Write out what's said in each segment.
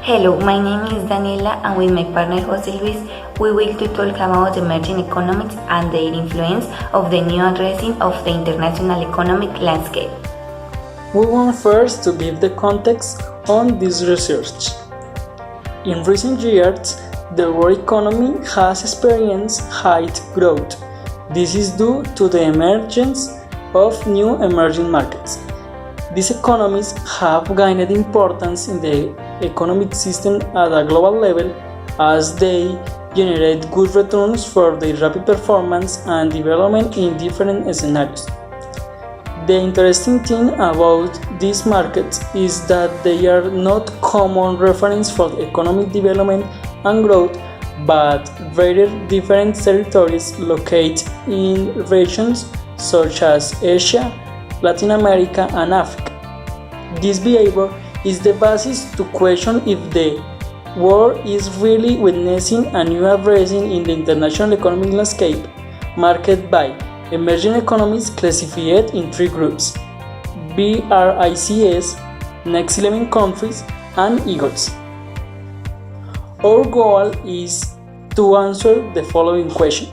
Hello, my name is Daniela and with my partner Jose Luis, we will to talk about emerging economics and their influence of the new addressing of the international economic landscape. We want first to give the context on this research. In recent years, the world economy has experienced high growth. This is due to the emergence of new emerging markets. These economies have gained importance in the economic system at a global level as they generate good returns for their rapid performance and development in different scenarios. The interesting thing about these markets is that they are not common reference for economic development and growth, but rather different territories located in regions such as Asia, Latin America, and Africa. This behavior is the basis to question if the world is really witnessing a new addressing in the international economic landscape, marked by emerging economies classified in three groups: BRICS, Next 11 countries, and Ingles. Our goal is to answer the following question: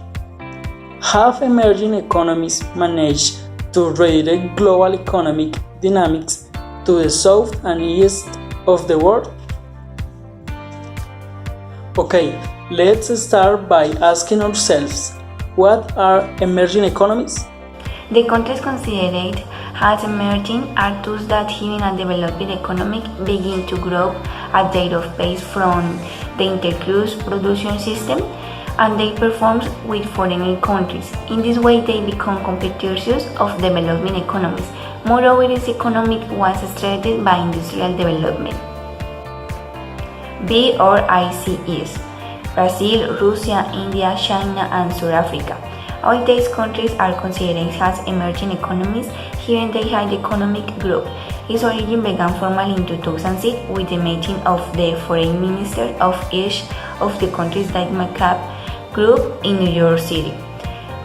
have emerging economies managed to redirect global economic dynamics to the south and east of the world? Okay, let's start by asking ourselves, what are emerging economies? The countries considered as emerging are those that having a developed economy begin to grow at their own pace from the intercross production system and they perform with foreign countries. In this way, they become competitors of developing economies. Moreover, this economy was strengthened by industrial development. BRICS: Brazil, Russia, India, China, and South Africa. All these countries are considered as emerging economies, given their high economic growth. Its origin began formally in 2006 with the meeting of the foreign ministers of each of the countries that make up group in New York City,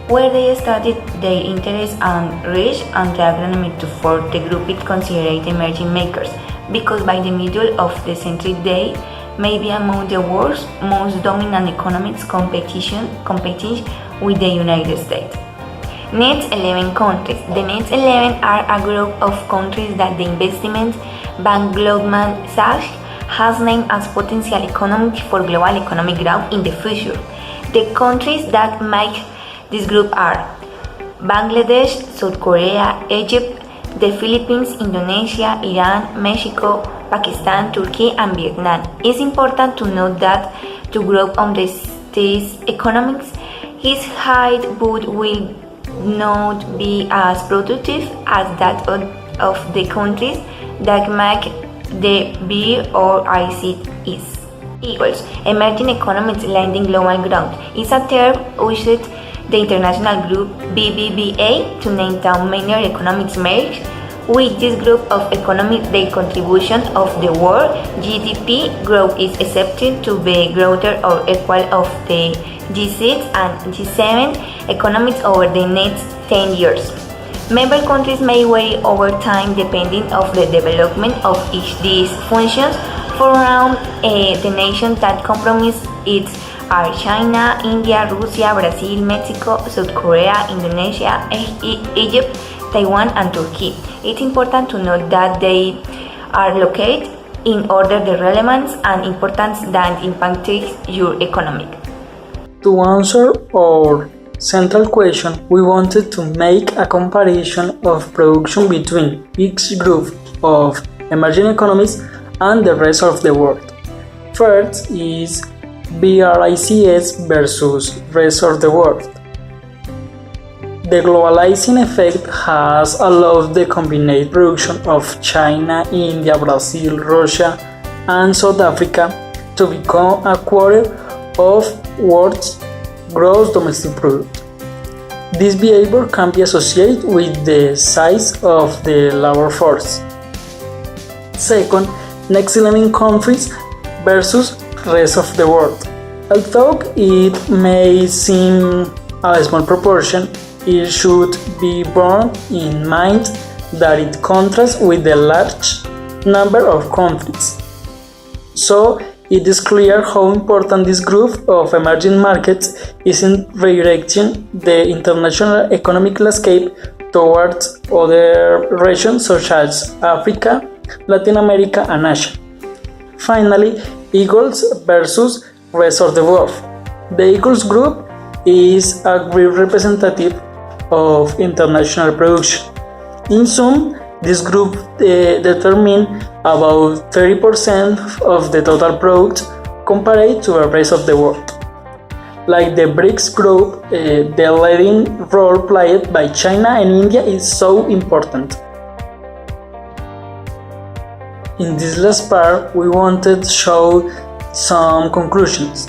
where they studied their interests and reached an agreement to form the group it considered emerging makers, because by the middle of the century they may be among the world's most dominant economies competing with the United States. Next 11 countries. The next 11 are a group of countries that the investment bank Goldman Sachs has named as potential economies for global economic growth in the future. The countries that make this group are Bangladesh, South Korea, Egypt, the Philippines, Indonesia, Iran, Mexico, Pakistan, Turkey, and Vietnam. It's important to note that to grow on these economies, its high boot will not be as productive as that of the countries that make the BRICS. Equals emerging economies lending global growth is a term used the international group BBVA to name down major economics merge. With this group of economies, the contribution of the world GDP growth is expected to be greater or equal of the G6 and G7 economies over the next 10 years. Member countries may vary over time depending on the development of each these functions. For around the nations that comprise it are China, India, Russia, Brazil, Mexico, South Korea, Indonesia, Egypt, Taiwan, and Turkey. It's important to note that they are located in order the relevance and importance that impacts your economy. To answer our central question, we wanted to make a comparison of production between each group of emerging economies and the rest of the world. First is BRICS versus rest of the world. The globalizing effect has allowed the combined production of China, India, Brazil, Russia, and South Africa to become a quarter of world's gross domestic product. This behavior can be associated with the size of the labor force. Second, next 11 countries versus rest of the world. Although it may seem a small proportion, it should be borne in mind that it contrasts with the large number of countries. So it is clear how important this group of emerging markets is in redirecting the international economic landscape towards other regions such as Africa, Latin America, and Asia. Finally, Eagles versus rest of the world. The Eagles group is a great representative of international production. In sum, this group determines about 30% of the total product compared to the rest of the world. Like the BRICS group, the leading role played by China and India is so important. In this last part, we wanted to show some conclusions.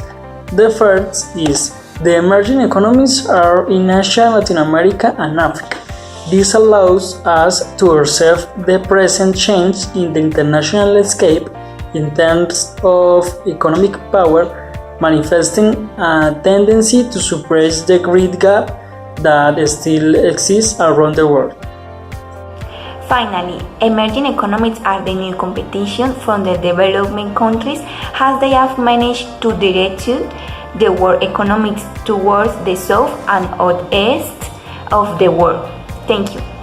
The first is the emerging economies are in Asia, Latin America, and Africa. This allows us to observe the present change in the international landscape in terms of economic power, manifesting a tendency to suppress the great gap that still exists around the world. Finally, emerging economies are the new competition from the developing countries as they have managed to direct the world economics towards the south and east of the world. Thank you.